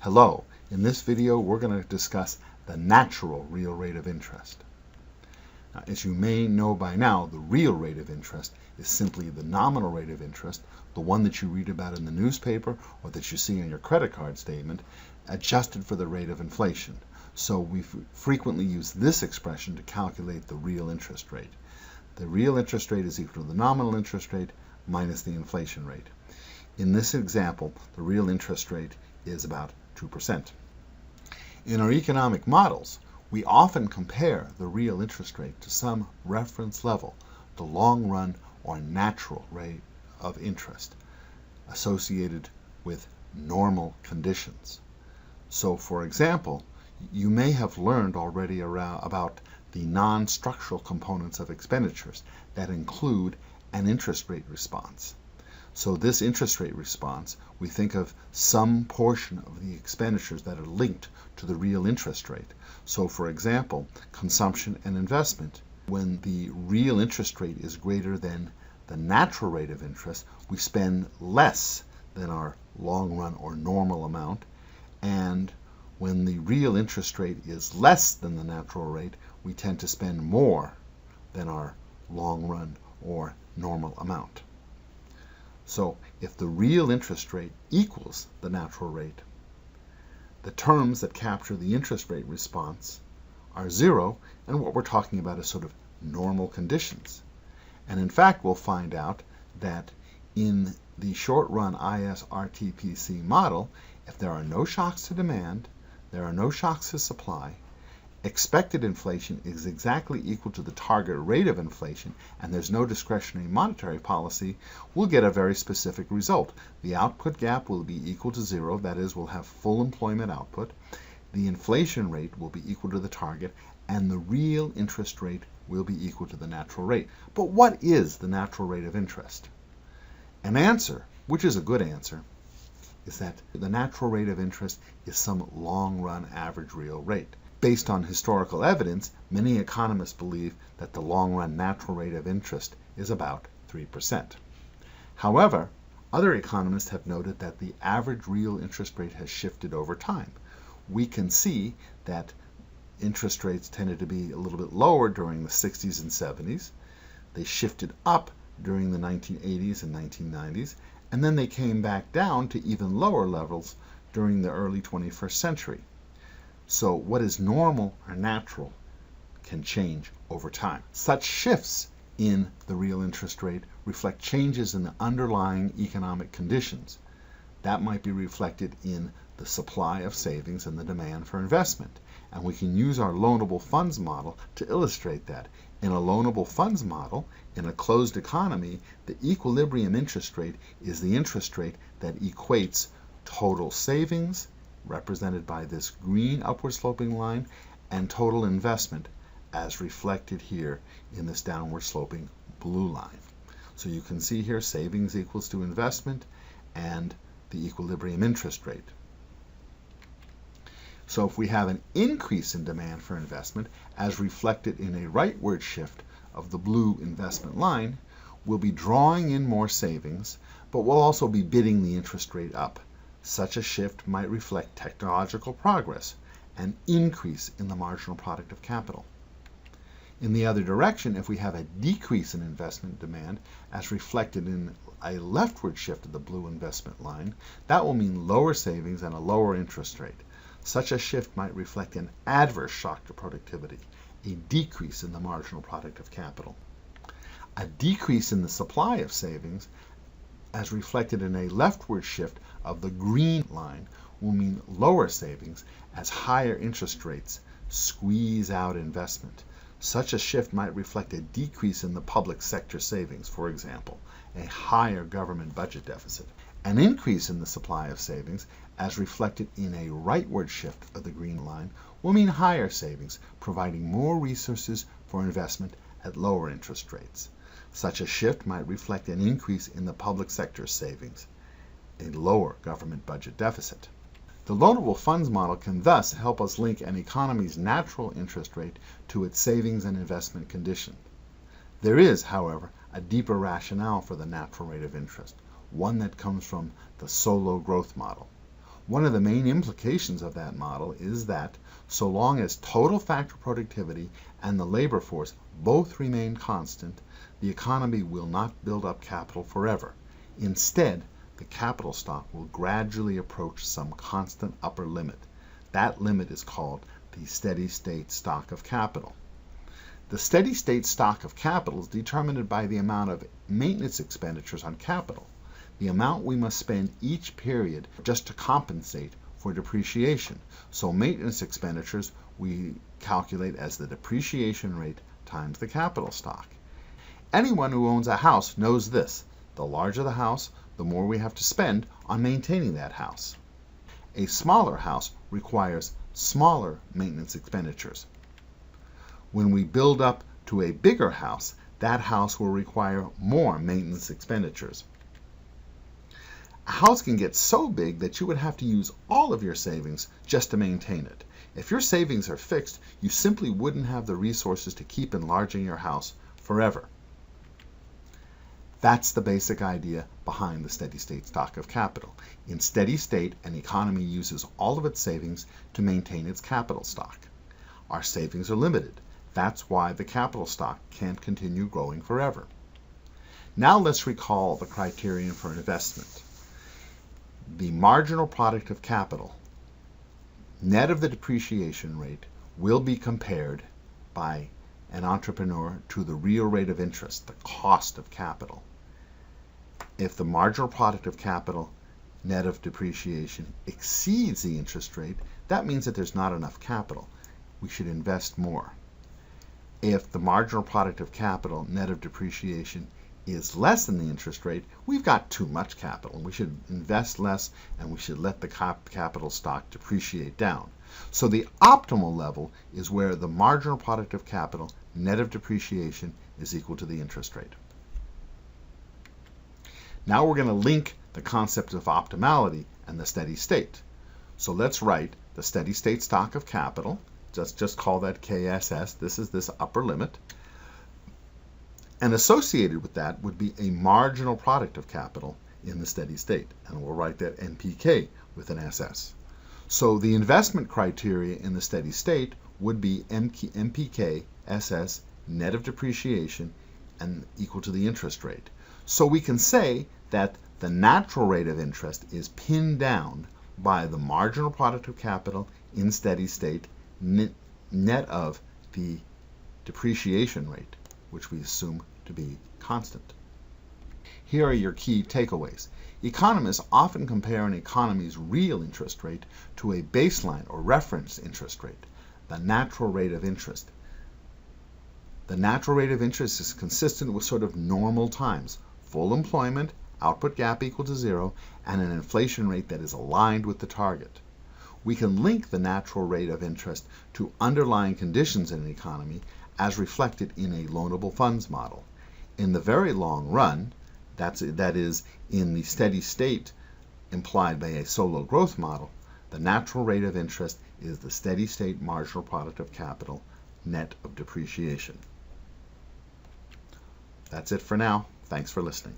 Hello, in this video we're going to discuss the natural real rate of interest. Now, as you may know by now, the real rate of interest is simply the nominal rate of interest, the one that you read about in the newspaper or that you see on your credit card statement, adjusted for the rate of inflation. So we frequently use this expression to calculate the real interest rate. The real interest rate is equal to the nominal interest rate minus the inflation rate. In this example, the real interest rate is about 2%. In our economic models, we often compare the real interest rate to some reference level, the long run or natural rate of interest associated with normal conditions. So, for example, you may have learned already about the non-structural components of expenditures that include an interest rate response. So this interest rate response, we think of some portion of the expenditures that are linked to the real interest rate. So for example, consumption and investment. When the real interest rate is greater than the natural rate of interest, we spend less than our long run or normal amount. And when the real interest rate is less than the natural rate, we tend to spend more than our long run or normal amount. So if the real interest rate equals the natural rate, the terms that capture the interest rate response are zero, and what we're talking about is sort of normal conditions. And in fact, we'll find out that in the short-run ISRTPC model, if there are no shocks to demand, there are no shocks to supply, expected inflation is exactly equal to the target rate of inflation, and there's no discretionary monetary policy, we'll get a very specific result. The output gap will be equal to zero, that is, we'll have full employment output. The inflation rate will be equal to the target, and the real interest rate will be equal to the natural rate. But what is the natural rate of interest? An answer, which is a good answer, is that the natural rate of interest is some long-run average real rate. Based on historical evidence, many economists believe that the long-run natural rate of interest is about 3%. However, other economists have noted that the average real interest rate has shifted over time. We can see that interest rates tended to be a little bit lower during the 60s and 70s. They shifted up during the 1980s and 1990s, and then they came back down to even lower levels during the early 21st century. So what is normal or natural can change over time. Such shifts in the real interest rate reflect changes in the underlying economic conditions. That might be reflected in the supply of savings and the demand for investment. And we can use our loanable funds model to illustrate that. In a loanable funds model, in a closed economy, the equilibrium interest rate is the interest rate that equates total savings, represented by this green upward sloping line, and total investment as reflected here in this downward sloping blue line. So you can see here savings equals to investment and the equilibrium interest rate. So if we have an increase in demand for investment as reflected in a rightward shift of the blue investment line, we'll be drawing in more savings, but we'll also be bidding the interest rate up. Such a shift might reflect technological progress, an increase in the marginal product of capital. In the other direction, if we have a decrease in investment demand, as reflected in a leftward shift of the blue investment line, that will mean lower savings and a lower interest rate. Such a shift might reflect an adverse shock to productivity, a decrease in the marginal product of capital. A decrease in the supply of savings, as reflected in a leftward shift of the green line, will mean lower savings as higher interest rates squeeze out investment. Such a shift might reflect a decrease in the public sector savings, for example, a higher government budget deficit. An increase in the supply of savings, as reflected in a rightward shift of the green line, will mean higher savings, providing more resources for investment at lower interest rates. Such a shift might reflect an increase in the public sector savings, a lower government budget deficit. The loanable funds model can thus help us link an economy's natural interest rate to its savings and investment condition. There is, however, a deeper rationale for the natural rate of interest, one that comes from the solo growth model. One of the main implications of that model is that so long as total factor productivity and the labor force both remain constant, the economy will not build up capital forever. Instead, the capital stock will gradually approach some constant upper limit. That limit is called the steady state stock of capital. The steady state stock of capital is determined by the amount of maintenance expenditures on capital, the amount we must spend each period just to compensate for depreciation. So maintenance expenditures we calculate as the depreciation rate times the capital stock. Anyone who owns a house knows this. The larger the house, the more we have to spend on maintaining that house. A smaller house requires smaller maintenance expenditures. When we build up to a bigger house, that house will require more maintenance expenditures. A house can get so big that you would have to use all of your savings just to maintain it. If your savings are fixed, you simply wouldn't have the resources to keep enlarging your house forever. That's the basic idea behind the steady state stock of capital. In steady state, an economy uses all of its savings to maintain its capital stock. Our savings are limited. That's why the capital stock can't continue growing forever. Now let's recall the criterion for investment. The marginal product of capital, net of the depreciation rate, will be compared by an entrepreneur to the real rate of interest, the cost of capital. If the marginal product of capital, net of depreciation, exceeds the interest rate, that means that there's not enough capital. We should invest more. If the marginal product of capital, net of depreciation, is less than the interest rate, we've got too much capital. We should invest less and we should let the capital stock depreciate down. So the optimal level is where the marginal product of capital, net of depreciation, is equal to the interest rate. Now we're going to link the concept of optimality and the steady state. So let's write the steady state stock of capital. Just call that KSS. This is this upper limit. And associated with that would be a marginal product of capital in the steady state. And we'll write that NPK with an SS. So the investment criteria in the steady state would be NPK SS net of depreciation and equal to the interest rate. So we can say that the natural rate of interest is pinned down by the marginal product of capital in steady state net of the depreciation rate, which we assume to be constant. Here are your key takeaways. Economists often compare an economy's real interest rate to a baseline or reference interest rate, the natural rate of interest. The natural rate of interest is consistent with sort of normal times, full employment, output gap equal to 0, and an inflation rate that is aligned with the target. We can link the natural rate of interest to underlying conditions in an economy as reflected in a loanable funds model. In the very long run, that is, in the steady state implied by a solo growth model, the natural rate of interest is the steady state marginal product of capital net of depreciation. That's it for now. Thanks for listening.